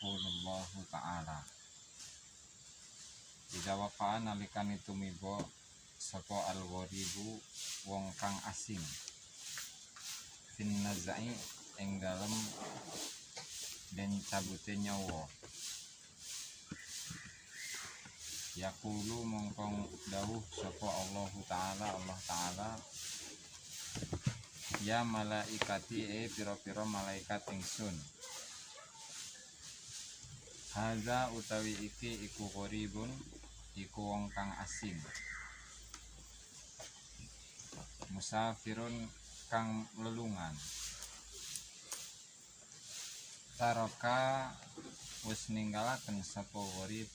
yaqulullahu ta'ala Ida waqa'a nalikani tumiba sapa al-gharibu wong kang asing fin nazai ing dalem den cabute nyawa yaqulu mongkong dawuh sapa Allah Ta'ala ya malaikati pira-pira malaikat ingsun hadza utawi iki iku gharibun iku wong kang asing musafirun kang lelungan taraka wis ninggalaken sapa gharib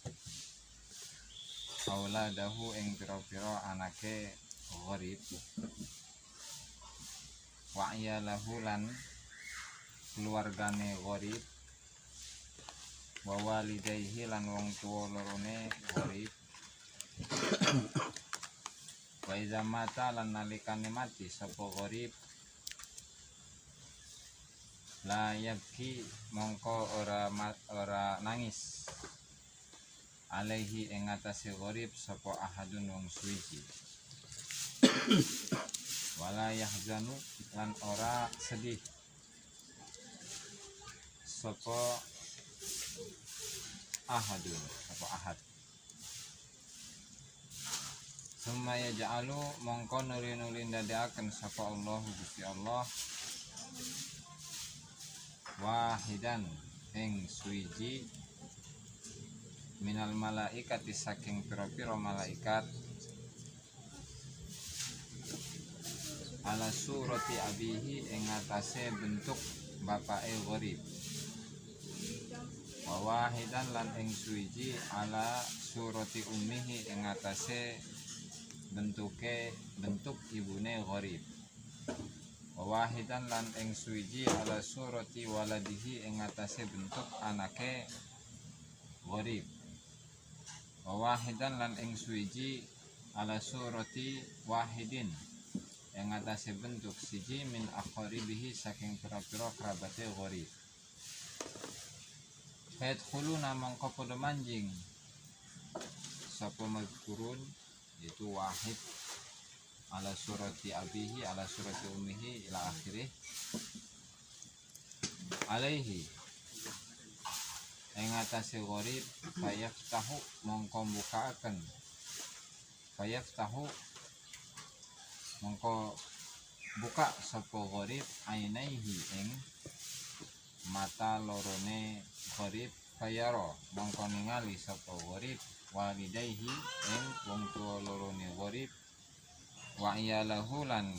auladahu ing pira-pira anake gharib wa iyalahu lan keluargane gharib wa walidayhi lan wong tuwa lorone gharib wa iza mata lan nalikane mati sapa gharib la yabki mongko ora nangis alaihi ing atase gharib sapa ahadun wong suci wala yahzanu lan ora sedih sapa ahadun sapa ahad summa yaj'alu mongko nuli-nuli ndadekaken sapa Allah Gusti Allah wahidan ing suwiji minal malaikati saking pira-pira malaikat ala surati abihi ing atase bentuk bapake gharib wa wahidan lan ing suwiji ala surati ummihi ing atase bentuk ibune gharib wa wahidan lan ing suwiji ala surati waladihi ing atase bentuk anake gharib wa wahidan lan ing suwiji ala surati wahidin yang atase bentuk siji min aqaribihi saking pira-pira kerabate gharib fadkhuluna mangko padha manjing sapa mazkurun yaitu wahid ala surati abihi ala surati ummihi ila akhirih alaihi ing atase gharib fayaftahu mongko mbukaaken fayaftahu mongko buka sapa gharib ainaihi ing mata lorone gharib fayara mongko ningali sapa gharib walidayhi ing wong tuwa lorone gharib wa iyalahu lan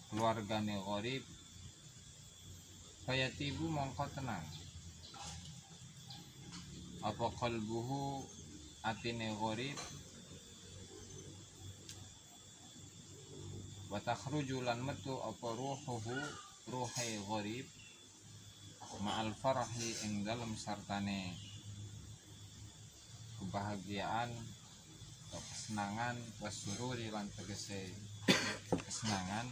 keluargane gharib fayatibu mongko tenang apa qalbuhu atine gharib wa takhruju lan metu apa ruhuhu ruhai gharib ma'al farahi ing dalem sartane kebahagiaan atau kesenangan wasururi lan tegese kesenangan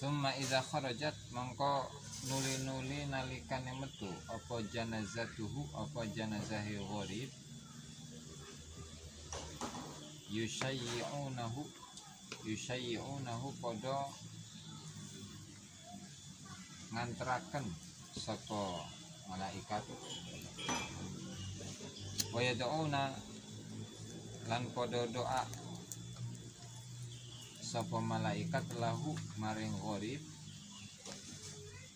summa idza kharajat mongko nuli-nuli nalikane metu apa janazatuhu apa janazahi gharib yushayyi'unahu podo nganteraken sapa malaikat wa yad'una lan podo doa sapa malaikat lahu maring gharib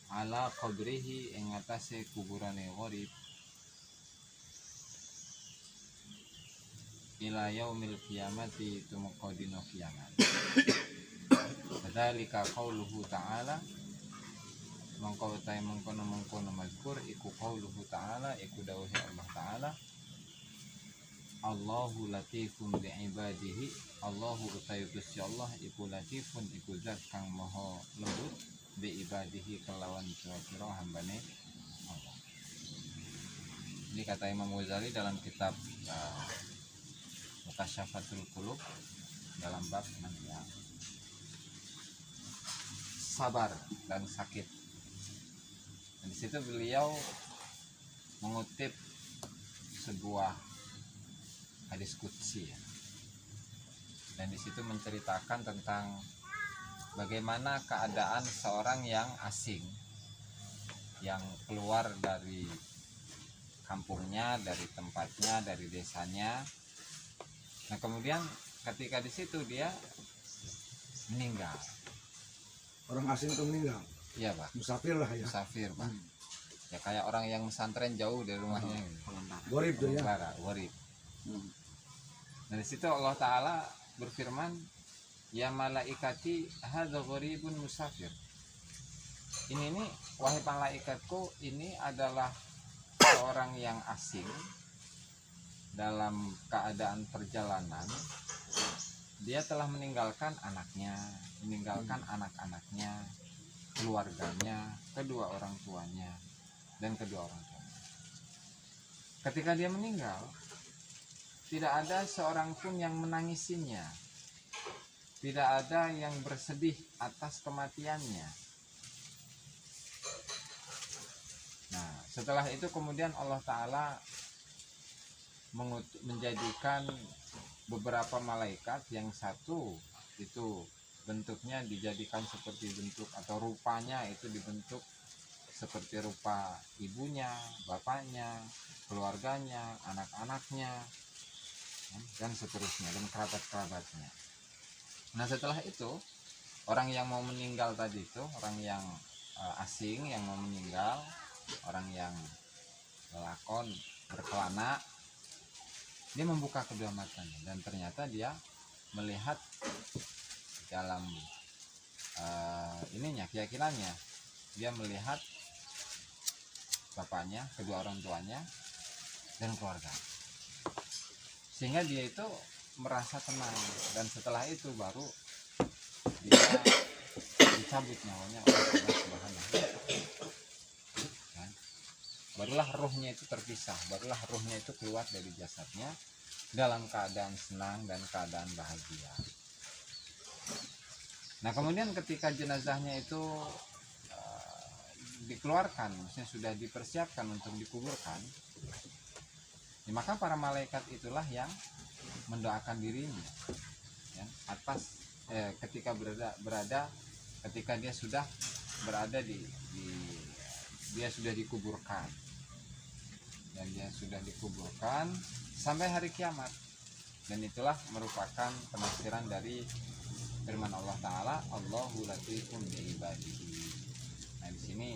ala qabrihi ing atase kuburane gharib ila yaumil qiyamati tumeka dina kiamat. Dzalika qauluhu ta'ala mongko utahe mengkono mazkur iku qauluhu ta'ala iku dawuh Allah Ta'ala Allahu latifun bi ibadihi Allahu utahe Gusti Allah iku latifun iku zat kang maha lembut bi ibadihi kelawan pira-pira hambane Allah. Ini kata Imam Ghazali dalam kitab Mutasyafatul Qulub dalam bab 6 sabar dan sakit. Dan di situ beliau mengutip sebuah hadis qudsi ya. Dan di situ menceritakan tentang bagaimana keadaan seorang yang asing yang keluar dari kampungnya, dari tempatnya, dari desanya. Nah, kemudian ketika di situ dia meninggal. Orang asing itu meninggal. Iya, Pak. Musafir lah ya. Musafir, Pak. Ya kayak orang yang pesantren jauh dari rumahnya. Gharib tuh ya. Gharib. Nah, di situ Allah Ta'ala berfirman, ya malaikati hadza gharibun musafir. Ini wahai malaikatku, ini adalah seorang yang asing dalam keadaan perjalanan. Dia telah meninggalkan anaknya, meninggalkan anak-anaknya, keluarganya, kedua orang tuanya, dan kedua orang tuanya. Ketika dia meninggal, tidak ada seorang pun yang menangisinya. Tidak ada yang bersedih atas kematiannya. Nah, setelah itu kemudian Allah Ta'ala menjadikan beberapa malaikat, yang satu itu bentuknya dijadikan seperti bentuk atau rupanya itu dibentuk seperti rupa ibunya, bapaknya, keluarganya, anak-anaknya, dan seterusnya, dan kerabat-kerabatnya. Nah, setelah itu orang yang mau meninggal tadi itu, orang yang asing yang mau meninggal, orang yang melakon berkelana, dia membuka kedua matanya dan ternyata dia melihat dalam keyakinannya, dia melihat bapaknya, kedua orang tuanya, dan keluarga, sehingga dia itu merasa tenang. Dan setelah itu baru dia dicabut nyawanya oleh Allah Subhanahu wa Ta'ala. Barulah ruhnya itu terpisah, barulah ruhnya itu keluar dari jasadnya dalam keadaan senang dan keadaan bahagia. Nah, kemudian ketika jenazahnya itu dikeluarkan, maksudnya sudah dipersiapkan untuk dikuburkan, ya, maka para malaikat itulah yang mendoakan dirinya ya, atas ketika ketika dia sudah berada dia sudah dikuburkan, dan dia sudah dikuburkan sampai hari kiamat. Dan itulah merupakan penafsiran dari firman Allah Ta'ala, Allahu latifun bi ibadihi. Nah, di sini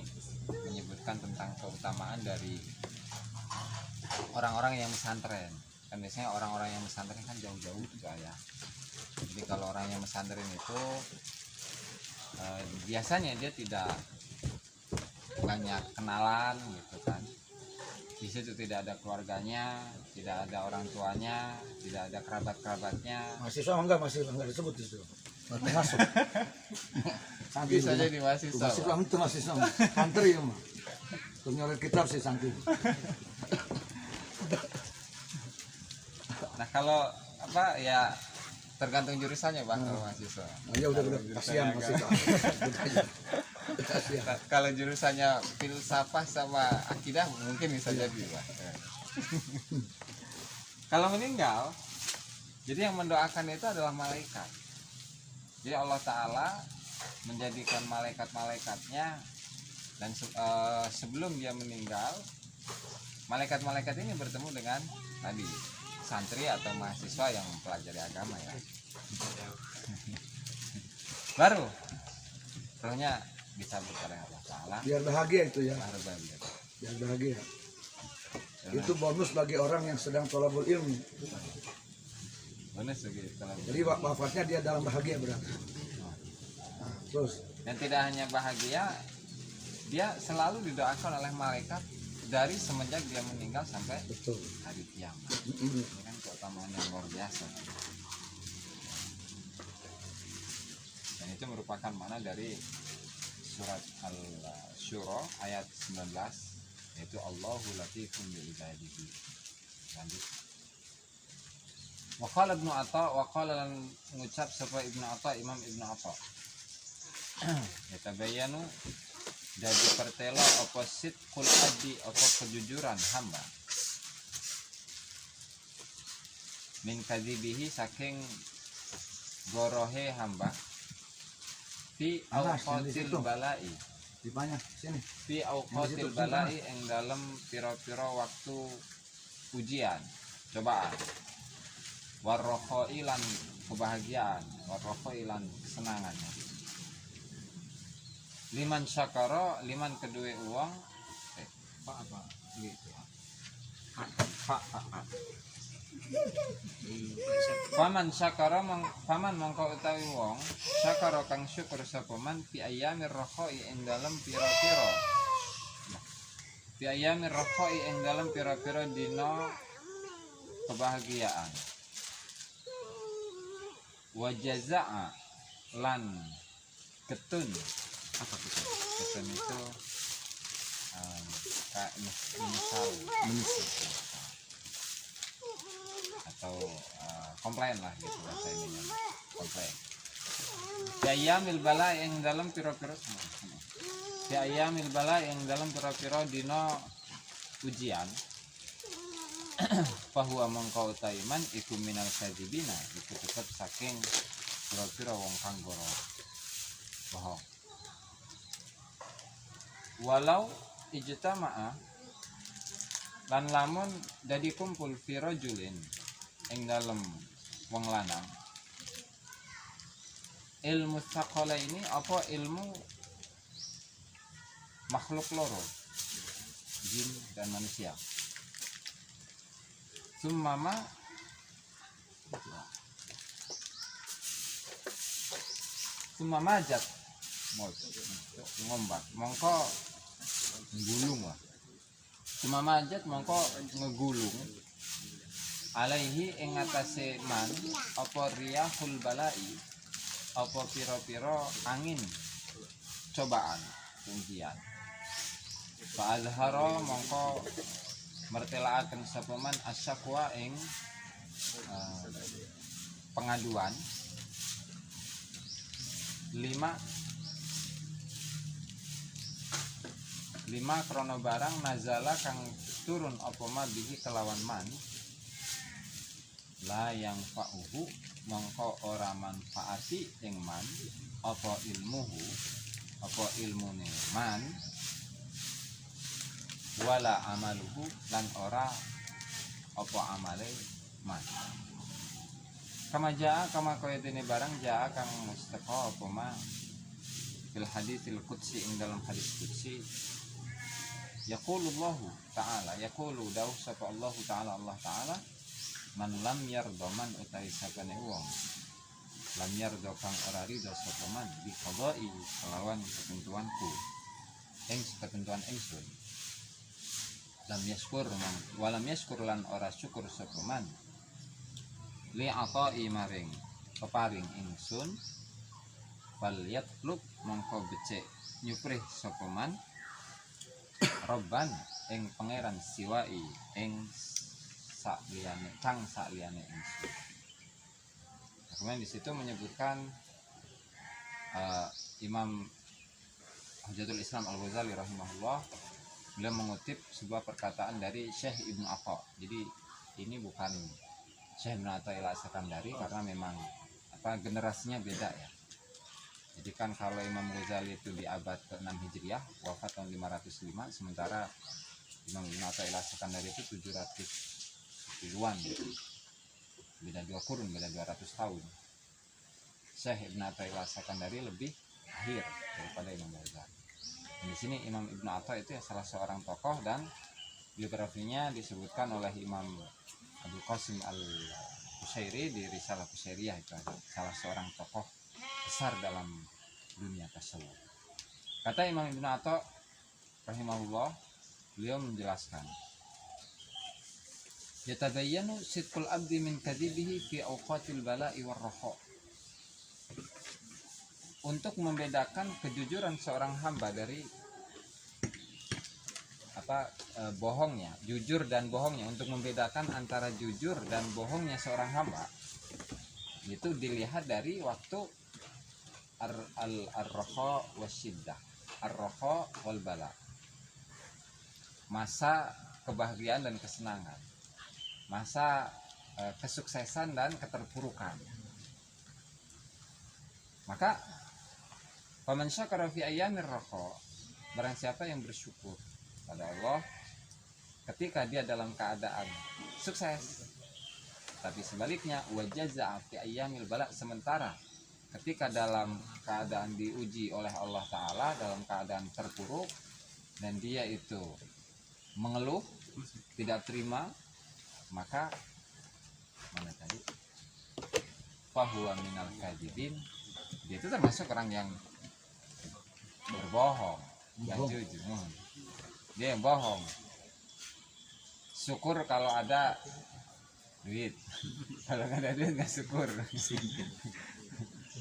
menyebutkan tentang keutamaan dari orang-orang yang pesantren. Kan biasanya orang-orang yang pesantren kan jauh-jauh gitu ya. Jadi kalau orang yang pesantren itu biasanya dia tidak banyak kenalan gitu kan. Di situ tidak ada keluarganya, tidak ada orang tuanya, tidak ada kerabat-kerabatnya. Mahasiswa enggak disebut di situ. Masuk. Bisa jadi mahasiswa. Mahasiswa itu mahasiswa. Santri ya mah. Penyoret kitab sih santri. Nah, kalau apa ya tergantung jurusannya, Bang, kalau mahasiswa. Nah, ya udah kasihan mahasiswa. Kalau jurusannya filsafah sama akidah mungkin bisa jadi, Bang. Kalau meninggal, jadi yang mendoakan itu adalah malaikat. Jadi Allah Ta'ala menjadikan malaikat-malaikatnya, dan sebelum dia meninggal, malaikat-malaikat ini bertemu dengan tadi santri atau mahasiswa yang mempelajari agama ya. Baru rohnya dicabut oleh Allah Ta'ala. Biar bahagia itu ya. Biar bahagia. Itu bonus bagi orang yang sedang thalabul ilmi. Bonus bagi thalabul. Jadi wafatnya dia dalam bahagia berarti. Nah, terus. Dan tidak hanya bahagia, dia selalu didoakan oleh malaikat dari semenjak dia meninggal sampai betul hari kiamat. Ini kan keutamaan yang luar biasa. Dan itu merupakan makna dari surat Al-Syura ayat 19, yaitu Allahu latifun bi ibadihi. Lanjut. Wa qala Ibnu Atha, wa qala lan ngucap sapa Ibnu Atha, Imam Ibnu Atha. Yatabayanu jadi pertelo oposit kul abdi apa kejujuran hamba min kadzibihi saking gorohe hamba fi auqatil balai Dipanya sini. fi auqatil balai ing dalam piro-piro waktu ujian cobaan warrokhoi lan kebahagiaan warrokhoi lan kesenangannya liman syakara liman kedua uang pak apa gitu pak paman syakara paman mongko utawi wong syakara kang syukur sapa man fi ayyamir rakhai ing dalem pira-pira fi ayyamir rakhai ing dalem pira-pira dina kebahagiaan wa jazaa lan ketun apa ketun itu kayak misal atau komplain lah gitu bahasa ininya komplain fi ayyamil bala yang dalam pira-pira fi ayyamil bala yang dalam pira-pira dina ujian bahwa mengkau taiman iku minal kadzibina itu tetap saking pira-pira wong kang goro bohong walau ijtama'a lan lamun dadi kumpul fi rajulin ing dalem wong lanang ilmu sakala ini apa ilmu makhluk loro jin dan manusia summama majat ngombak mongko ngulung lah sumamajat mongko ngegulung alaihi ing atase man apa riyahul balai apa pira-pira angin cobaan ujian fa azhara mongko mertelaaken sapa man asyaqwa ing pengaduan 5 krono barang nazala kang turun apa ma bihi kelawan man la yang fa'uhu mongko ora manfaati ing man apa ilmuhu apa ilmune man wala amaluhu lan ora apa amale man kama jaa kama kaya dene barang jaa kang mustaqa apa ma fil haditsil qudsi ing dalam hadis qudsi yaqulullahu ta'ala yaqulu dawuh sapa Allah ta'ala man lam yarda man utawi sapane wong lam yarda kang ora ridho sapa man bi qada'i kelawan ketentuanku ing ketentuan ingsun lam yaskur man walam yaskur lan ora syukur sapa man li ata'i maring peparing ingsun fal yatlub mongko becik nyuprih sapa man robban ing pangeran siwai ing sakliyane kang sakliyane ingsun. Kemudian di situ menyebutkan Imam Hujjatul Islam Al-Ghazali rahimahullah beliau mengutip sebuah perkataan dari Syekh Ibnu Atha. Jadi ini bukan Syekh Ibnu Athaillah As-Sakandari karena memang generasinya beda ya. Jadi kan kalau Imam Ghazali itu di abad ke-6 Hijriah wafat tahun 505, sementara Imam Ibnu Athaillah As-Sakandari itu 710-an gitu. Beda 2 kurun, beda 200 tahun. Syekh Ibnu Athaillah As-Sakandari lebih akhir daripada Imam Ghazali. Dan di sini Imam Ibnu Atha itu ya salah seorang tokoh dan biografinya disebutkan oleh Imam Abdul Qasim Al-Qushairi di Risalah Qushairiyah, itu salah seorang tokoh besar dalam dunia tasawuf. Kata Imam Ibnu Atha rahimahullah, beliau menjelaskan yatabayyanu sidqul abdi min kadzibihi fi awqatil bala'i war raha. Untuk membedakan kejujuran seorang hamba dari bohongnya, jujur dan bohongnya, untuk membedakan antara jujur dan bohongnya seorang hamba itu dilihat dari waktu ar-raha wasyiddah, ar-raha wal bala, masa kebahagiaan dan kesenangan, masa kesuksesan dan keterpurukan. Maka faman syakara fi ayyamir raha, barang siapa yang bersyukur pada Allah ketika dia dalam keadaan sukses. Tapi sebaliknya wajaza fi ayyamil bala, sementara ketika dalam keadaan diuji oleh Allah Ta'ala, dalam keadaan terpuruk dan dia itu mengeluh, tidak terima, maka mana tadi, fahuwa minal kadzibin, dia itu termasuk orang yang berbohong, yang jujur. Dia yang bohong. Syukur kalau ada duit, kalau nggak ada duit nggak syukur.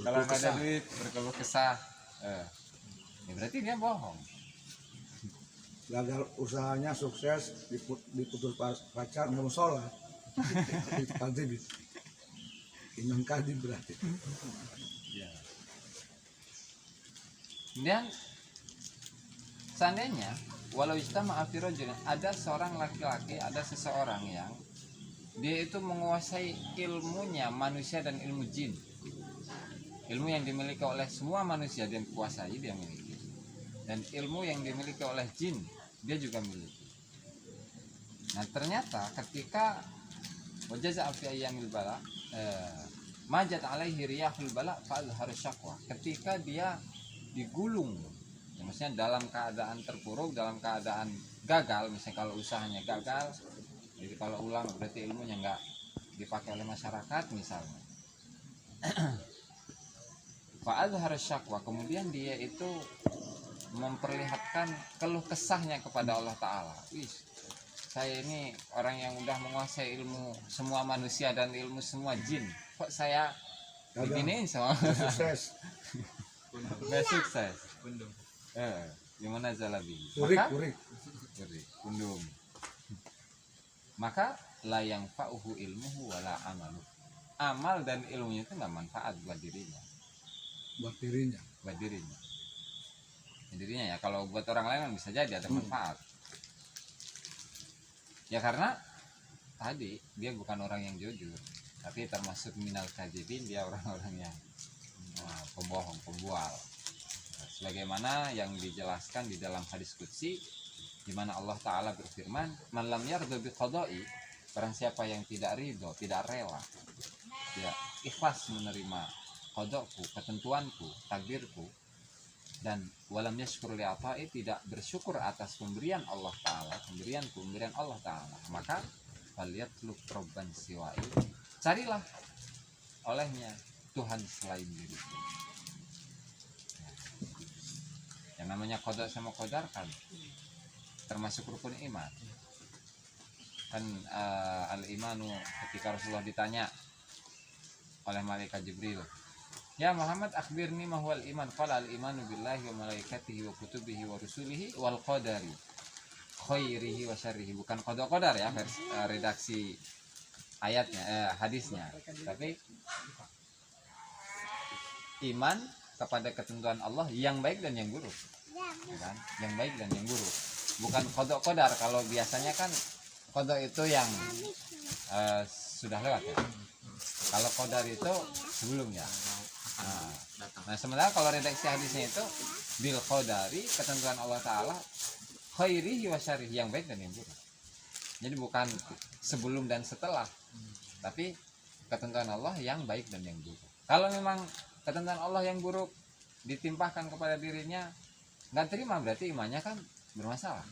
Kalau nggak ada duit berkeluh kesah, ya berarti dia bohong. Gagal usahanya sukses diputus pacar nggak mau sholat. Itu kadib. Imam kadib berarti. Kemudian seandainya walau ijtama'a fi rajulin, ada seorang laki-laki, ada seseorang yang dia itu menguasai ilmunya manusia dan ilmu jin. Ilmu yang dimiliki oleh semua manusia dia kuasai, dia miliki. Dan ilmu yang dimiliki oleh jin dia juga miliki. Nah, ternyata ketika wajaza fi ayyamil bala, majat alaihi riyahul bala fa azhar syaqwa, ketika dia digulung, ya, maksudnya dalam keadaan terpuruk, dalam keadaan gagal, misalnya kalau usahanya gagal, jadi kalau ulang berarti ilmunya nggak dipakai oleh masyarakat misalnya. Fa'adhar syakwa, kemudian dia itu memperlihatkan keluh kesahnya kepada Allah Ta'ala. Saya ini orang yang udah menguasai ilmu semua manusia dan ilmu semua jin, kok saya beginiin sama sukses. nggak sukses. Gimana Zalabi? Kurik. Kundum. Maka la yang fa'uhu ilmuhu wala amalu. Amal dan ilmunya itu nggak manfaat buat dirinya. Buat dirinya ya. Kalau buat orang lain kan bisa jadi ada manfaat. Ya karena tadi dia bukan orang yang jujur, tapi termasuk minal kadzibin, dia orang-orang yang pembohong, pembual. Sebagaimana yang dijelaskan di dalam hadis qudsi, di mana Allah Ta'ala berfirman, man lam yarda bi qada'i, barang siapa yang tidak ridho, tidak rela, tidak ikhlas menerima qada'ku, ketentuanku, takdirku, dan walam yashkur li ata'i, tidak bersyukur atas pemberian Allah Ta'ala, pemberian Allah Ta'ala, maka falyatlub robban siwa'i, carilah olehnya Tuhan selain diriku. Yang namanya qada sama qadar kan termasuk rukun iman. Kan al-imanu, ketika Rasulullah ditanya oleh malaikat Jibril, ya Muhammad akhbirni ma huwal iman, qala al-imanu billahi wa malaikatihi wa kutubihi wa rusulihi wal qadari khairihi wa syarrihi. Bukan qada-qadar ya, redaksi ayatnya, hadisnya, tapi iman kepada ketentuan Allah yang baik dan yang buruk, kan? Yang baik dan yang buruk, bukan kodok kodar. Kalau biasanya kan kodok itu yang sudah lewat ya. Kalau kodar itu sebelumnya. Nah sementara kalau redaksi hadisnya itu bil kodari, ketentuan Allah Ta'ala khairihi wa syarrihi, yang baik dan yang buruk. Jadi bukan sebelum dan setelah, tapi ketentuan Allah yang baik dan yang buruk. Kalau memang ketentuan Allah yang buruk ditimpahkan kepada dirinya, nggak terima, berarti imannya kan bermasalah.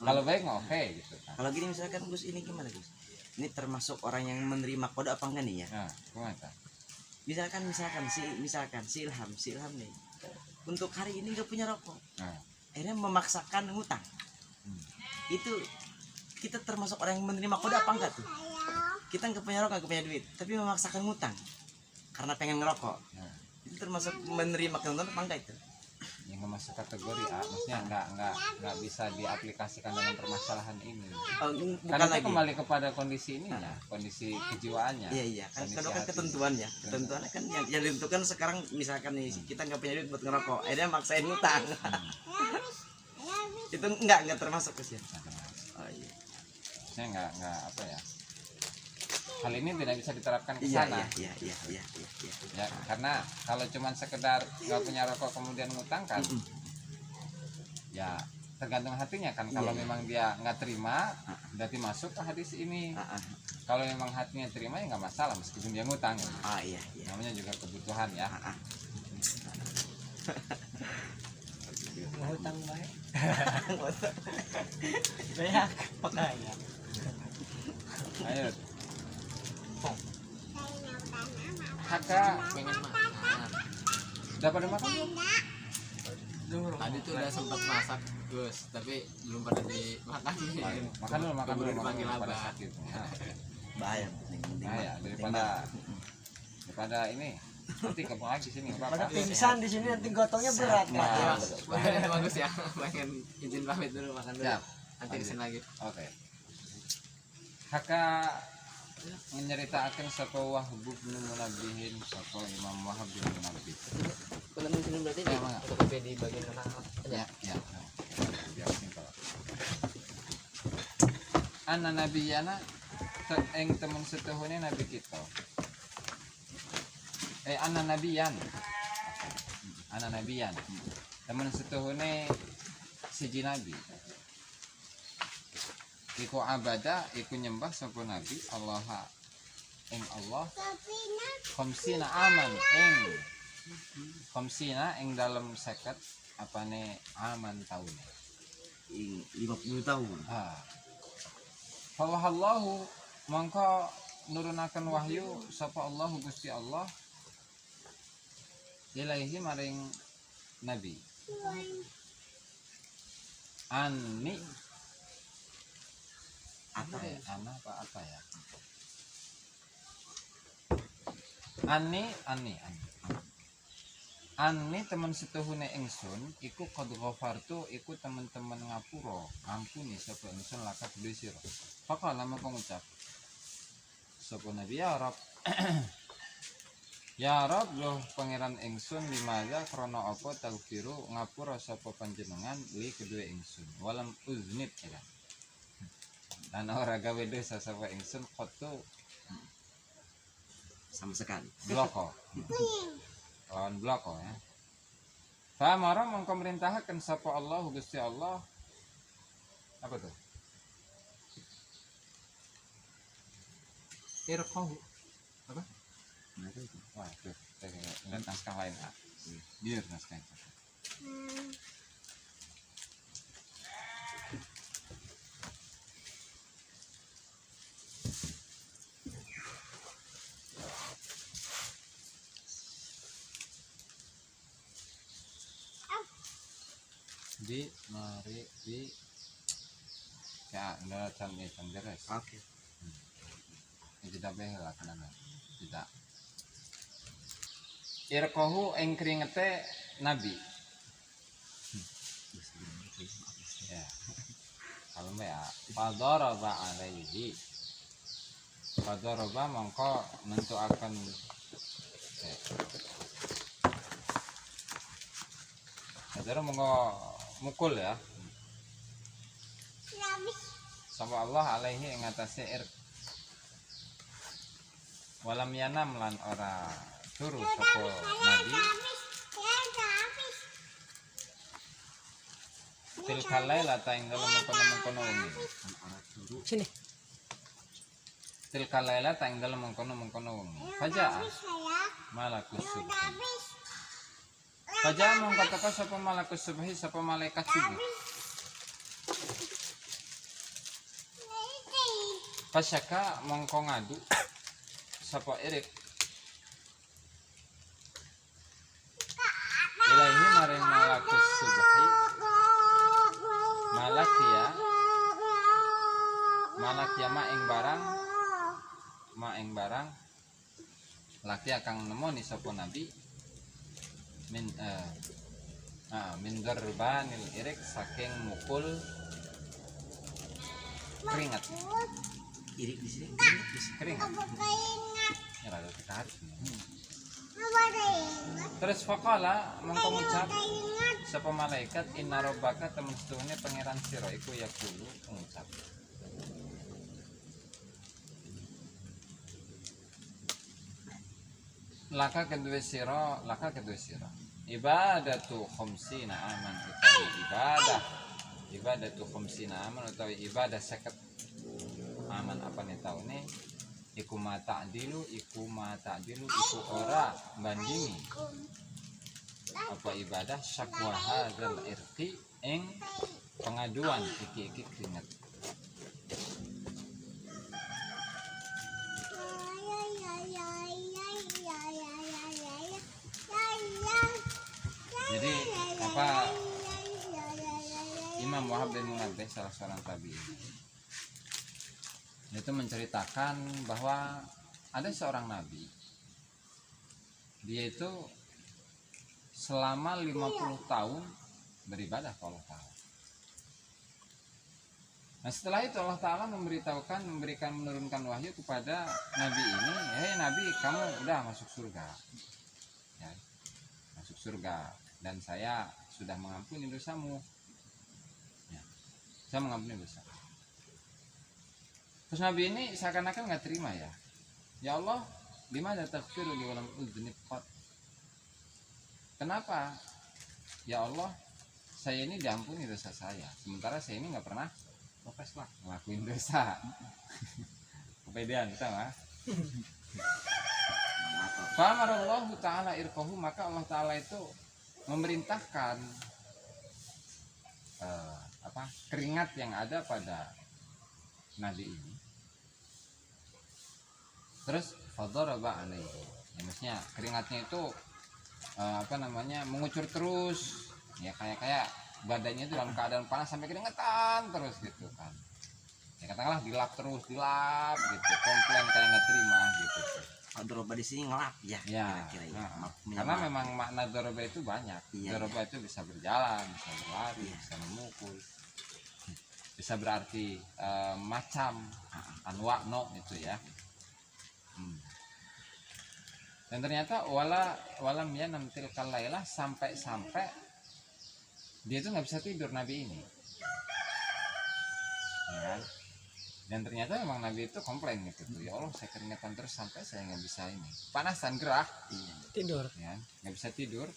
Kalau baik mah oke gitu kan. Kalau gini misalkan Gus, ini gimana Gus? Ini termasuk orang yang menerima kode apa enggak nih ya? Nah, gimana? Misalkan si Ilham nih, untuk hari ini nggak punya rokok, Nah, akhirnya memaksakan ngutang. Itu kita termasuk orang yang menerima kode apa enggak tuh? Kita nggak punya rokok, nggak punya duit, tapi memaksakan ngutang karena pengen ngerokok. nah. Itu termasuk menerima ketentuan apa enggak itu? yang nggak masuk kategori A, maksudnya nggak bisa diaplikasikan dalam permasalahan ini. Bukan Karena itu lagi. kembali kepada kondisi ininya, kondisi kejiwaannya. Iya kan kondisi kan hati. ketentuannya kan yang ditentukan sekarang misalkan nih kita nggak punya duit buat ngerokok, akhirnya maksain ngutang. Itu nggak termasuk ke sini. Oh iya. Maksudnya nggak apa ya, hal ini tidak bisa diterapkan ke Iya sana. iya. Ya, karena kalau cuman sekedar nggak punya rokok kemudian ngutang kan, ya tergantung hatinya kan. Kalau Iya. memang dia nggak terima, berarti masuk ke hadis ini. Kalau memang hatinya terima ya nggak masalah meskipun dia ngutang. Iya. Namanya juga kebutuhan ya. Hutang baik. Banyak pakaian. Ayo. Haka Pengen makan. udah pada makan belum? Tadi tuh udah sempat masak Gus, tapi belum pada dimakan. Makan dulu, makan dulu, Keburu makan dipanggil dulu pada abah. sakit. Nah, Bahaya. ya daripada ini nanti kamu lagi sini Pada apa? pingsan di sini nanti gotongnya berat. Nah, Ya, pengen itu bagus ya. Pengen izin pamit dulu makan dulu. Siap. Nanti kesini lagi. Oke. Haka menceritakan sapa Wahb bin Munabbihin, sapa Imam Wahab bin Munabbih. Kalau di sini berarti Ya, Bang. fotokopi di bagian kanan. Ya. Biar simpel. Anna nabiyana eng temen setuhune nabi kita. Anna nabiyan. Anna nabiyan. Temen setuhune siji nabi. Iku abada, iku nyembah sapa nabi Allah ing Allah. Khamsina aman ing dalam 50 apane aman tahunnya. 50 tahun. Fawahallahu mangka nurunaken wahyu sapa Allah Gusti Allah ilaihi maring nabi anni apa ya apa ya Anni temen setuhune ingsun iku qad ghafartu iku temen-temen ngapura ampuni sapa ingsun lakat dhewe sira. Faqala mangko ngucap sapa nabi ya Rab ya Rab loh pangeran ingsun limaza krana apa tagfiru ngapura sapa panjenengan li kedue ingsun walam uznib ya. Lan ora gawe dosa sapa ingsun qatu Sama sekali. bloko lawan bloko ya. Famara mongko merintahaken sapa Allah Gusti Allah apa tuh? Irqahu apa? Wah, tuh, lihat naskah lain ah. Biar naskah itu. Di mari di ya nggak can beres. Oke. Tidak behel kenapa tidak irkohu ing kringete nabi ya kalau ya padoroba alaihi padoroba mongko nentuaken padoro mongko mukul ya sama Allah alaihi ing atase walam yanam lan ora turu sapa nabi tilkal lailata ing dalem mengkono wengi Sini. tilkal lailata ing dalem mengkono wengi faja malakus subuh faja mongko teka sapa malakus subuh sapa malaikat subuh pasyaka mongko ngadu sapa Erik ilahi maring malakus subuhi malakia ma ing barang laki kang nemoni sapa nabi min min darbanil irik, saking mukul keringat. Irik di sini. Keringat. Ya rada tertarik. Terus faqala mengucap sapa malaikat inna rabbaka temen setuhune pangeran sira iku yaqulu ngucap. Laka kedua sira ibadatu khamsina aman utawi ibadatu khamsina aman utawi ibadah 50 aman apa nih taune iku mata dilu iku ora bandingi apa ibadah syakwa hadzal irqi ing pengaduan iki keringat. Jadi apa Imam Wahab bin Munabbih salah seorang tabi'in itu menceritakan bahwa ada seorang nabi, dia itu selama 50 tahun beribadah ke Allah Ta'ala. Nah setelah itu Allah Ta'ala menurunkan wahyu kepada nabi ini, hei nabi, kamu udah masuk surga ya, masuk surga dan saya sudah mengampuni dosamu ya, saya mengampuni dosa. Terus nabi ini seakan-akan nggak terima ya Allah, lima taghfiru li walam udznib qat. Kenapa ya Allah saya ini diampuni dosa saya, sementara saya ini nggak pernah ngelakuin dosa. Kepedean kita mah. Fa'amarallahu ta'ala irqahu, maka Allah Ta'ala itu memerintahkan keringat yang ada pada nabi ini. Terus fadaraba alaihi, ya, maksudnya keringatnya itu mengucur terus ya, kayak badannya itu dalam keadaan panas sampai keringetan terus gitu kan ya, katakanlah dilap gitu, komplain kayak nggak terima gitu. Doroba di sini ngelap ya, kira-kira ya. Karena memang makna doroba itu banyak. Doroba itu bisa berjalan, bisa berlari, bisa memukul, bisa berarti macam anwa'no itu ya. Dan ternyata walam yanam tilkal lailah, sampai dia itu nggak bisa tidur nabi ini ya kan? Dan ternyata memang nabi itu komplain gitu, ya Allah saya keringetan terus sampai saya nggak bisa ini, panasan gerah tidur ya, nggak bisa tidur.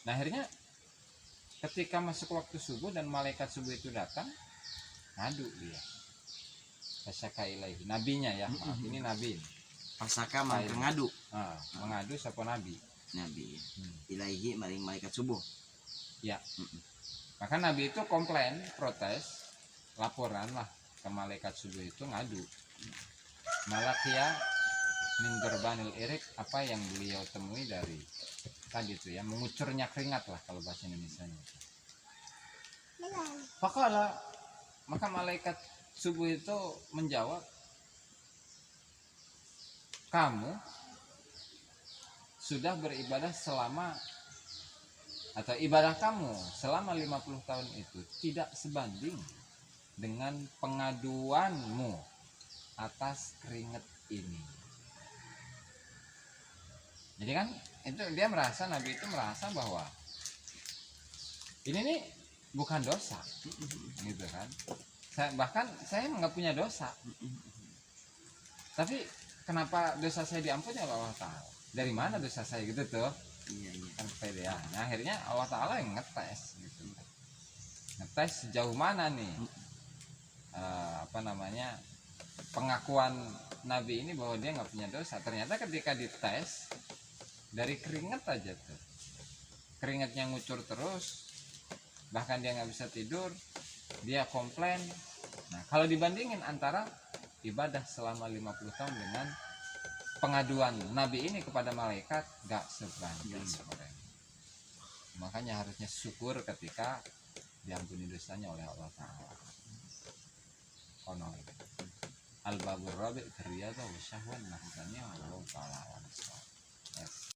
Nah akhirnya ketika masuk waktu subuh dan malaikat subuh itu datang, ngadu dia Fasaka ilaihi, nabinya ya, maaf ini nabi. Pasaka mengadu. Mengadu siapa nabi? Nabi. Ilaihi maring malaikat subuh. Ya. Maka nabi itu komplain, protes, laporan lah ke malaikat subuh itu ngadu. Malakia min darbanil irik, apa yang beliau temui dari tadi itu ya, mengucurnya keringat lah kalau bahasa Indonesianya. Maka malaikat subuh itu menjawab, kamu sudah beribadah selama, atau ibadah kamu selama 50 tahun itu tidak sebanding dengan pengaduanmu atas keringat ini. Jadi kan itu dia merasa, nabi itu merasa bahwa ini nih bukan dosa gitu kan. Bahkan saya nggak punya dosa, tapi kenapa dosa saya diampuni oleh Allah Ta'ala? Dari mana dosa saya gitu tuh? Iya. Kan kepedean. Nah, akhirnya Allah Ta'ala yang ngetes gitu. Ngetes sejauh mana nih pengakuan nabi ini bahwa dia nggak punya dosa. Ternyata ketika dites dari keringat aja tuh, keringatnya ngucur terus, bahkan dia nggak bisa tidur, dia komplain. Nah kalau dibandingin antara ibadah selama 50 tahun dengan pengaduan nabi ini kepada malaikat, gak sebanding. Makanya harusnya syukur ketika diampuni dosanya oleh Allah Ta'ala. Al-babur rabi' riyadha wa syahwan, makanya Allah Ta'ala. Yes.